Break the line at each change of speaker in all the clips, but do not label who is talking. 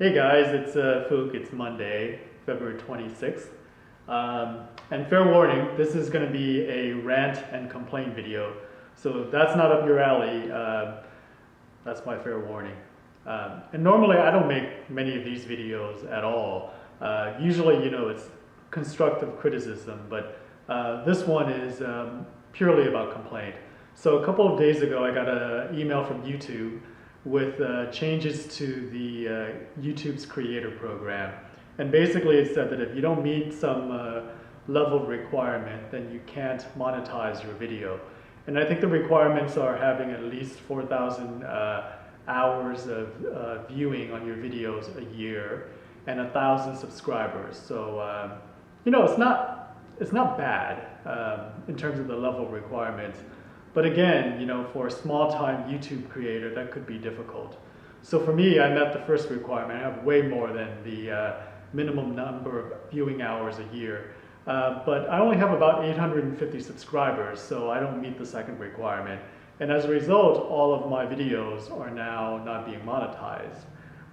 Hey guys, it's Fook. It's Monday, February 26th. And fair warning, this is going to be a rant and complaint video. So if that's not up your alley, that's my fair warning. And normally I don't make many of these videos at all. Usually, it's constructive criticism, but this one is purely about complaint. So a couple of days ago, I got an email from YouTube with changes to the YouTube's creator program. And basically it said that if you don't meet some level of requirement, then you can't monetize your video. And I think the requirements are having at least 4,000 hours of viewing on your videos a year and 1,000 subscribers. So, it's not bad in terms of the level of requirements. But again, for a small-time YouTube creator, that could be difficult. So for me, I met the first requirement. I have way more than the minimum number of viewing hours a year. But I only have about 850 subscribers, so I don't meet the second requirement. And as a result, all of my videos are now not being monetized.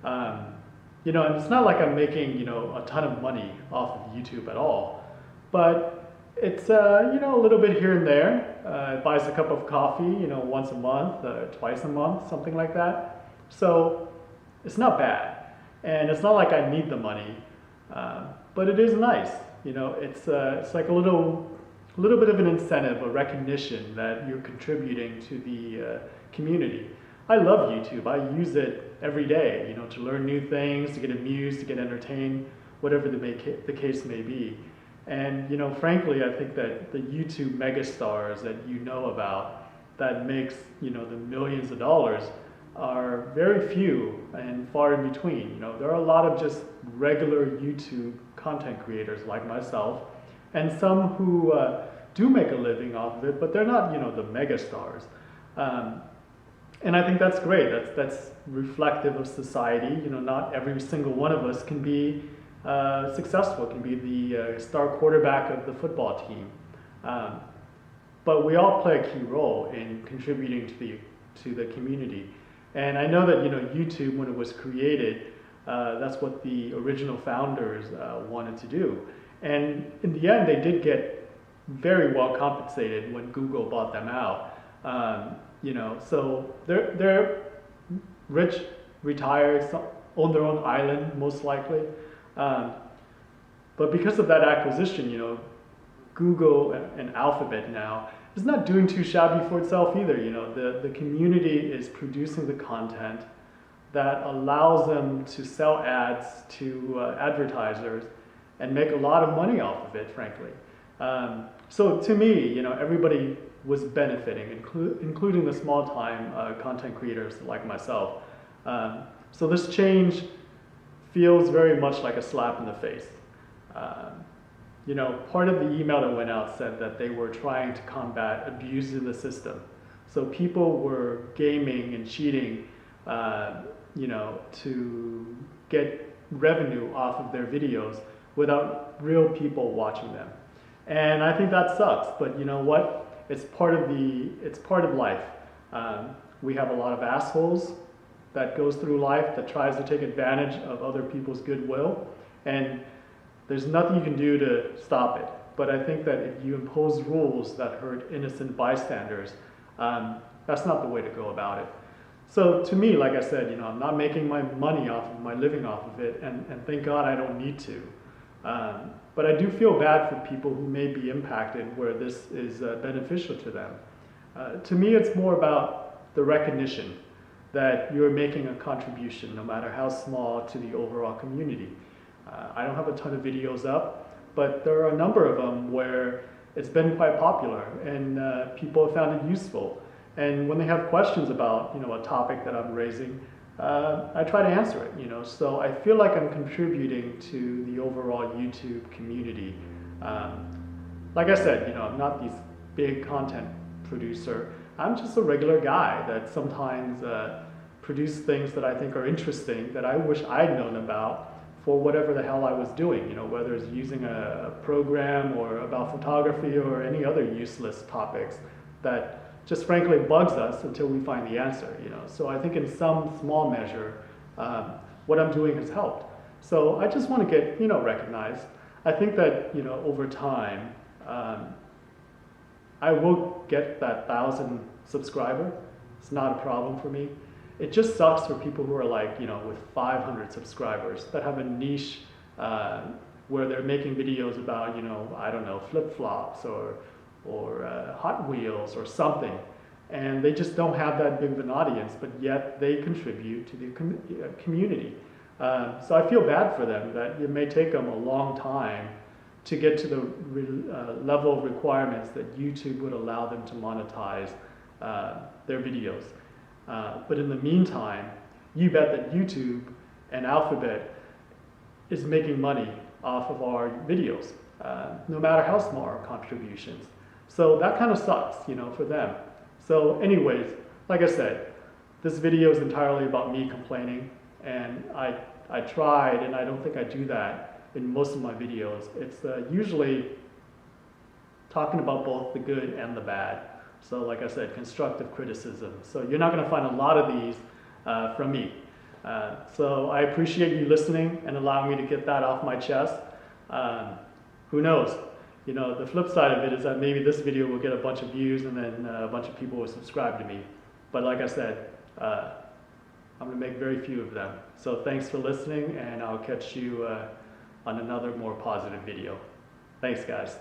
And it's not like I'm making, a ton of money off of YouTube at all. But it's, a little bit here and there. It buys a cup of coffee, once a month, twice a month, something like that. So it's not bad. And it's not like I need the money, but it is nice. It's like a little bit of an incentive, a recognition that you're contributing to the community. I love YouTube. I use it every day, to learn new things, to get amused, to get entertained, whatever the case may be. And frankly, I think that the YouTube megastars that you know about that makes the millions of dollars are very few and far in between. There are a lot of just regular YouTube content creators like myself, and some who do make a living off of it, but they're not the megastars. And I think that's great. That's reflective of society. Not every single one of us can be successful, can be the star quarterback of the football team. But we all play a key role in contributing to the community. And I know that YouTube, when it was created, that's what the original founders wanted to do. And in the end, they did get very well compensated when Google bought them out. So they're rich, retired, own their own island, most likely. But because of that acquisition, Google and Alphabet now is not doing too shabby for itself either. The community is producing the content that allows them to sell ads to advertisers and make a lot of money off of it, frankly. So to me, everybody was benefiting, including the small-time content creators like myself. So this change feels very much like a slap in the face. Part of the email that went out said that they were trying to combat abuse in the system. So people were gaming and cheating, to get revenue off of their videos without real people watching them. And I think that sucks, but you know what? It's part of life. We have a lot of assholes that goes through life that tries to take advantage of other people's goodwill, and there's nothing you can do to stop it. But I think that if you impose rules that hurt innocent bystanders, that's not the way to go about it. So to me, like I said, I'm not making my money off of my living off of it, and thank God I don't need to. But I do feel bad for people who may be impacted where this is beneficial to them. To me, it's more about the recognition that you're making a contribution, no matter how small, to the overall community. I don't have a ton of videos up, but there are a number of them where it's been quite popular and people have found it useful. And when they have questions about a topic that I'm raising, I try to answer it. So I feel like I'm contributing to the overall YouTube community. Like I said, I'm not this big content producer. I'm just a regular guy that sometimes produces things that I think are interesting that I wish I'd known about for whatever the hell I was doing, whether it's using a program or about photography or any other useless topics that just frankly bugs us until we find the answer. So I think in some small measure, what I'm doing has helped. So I just want to get, recognized. I think that, over time, I will get that 1,000 subscriber. It's not a problem for me. It just sucks for people who are like, with 500 subscribers that have a niche where they're making videos about, I don't know, flip-flops or Hot Wheels or something. And they just don't have that big of an audience, but yet they contribute to the community. So I feel bad for them that it may take them a long time to get to the level of requirements that YouTube would allow them to monetize their videos. But in the meantime, you bet that YouTube and Alphabet is making money off of our videos, no matter how small our contributions. So that kind of sucks, for them. So anyways, like I said, this video is entirely about me complaining, and I tried, and I don't think I do that in most of my videos. It's usually talking about both the good and the bad. So like I said, constructive criticism. So you're not going to find a lot of these from me. So I appreciate you listening and allowing me to get that off my chest. Who knows? The flip side of it is that maybe this video will get a bunch of views and then a bunch of people will subscribe to me. But like I said, I'm going to make very few of them. So thanks for listening, and I'll catch you on another more positive video. Thanks, guys.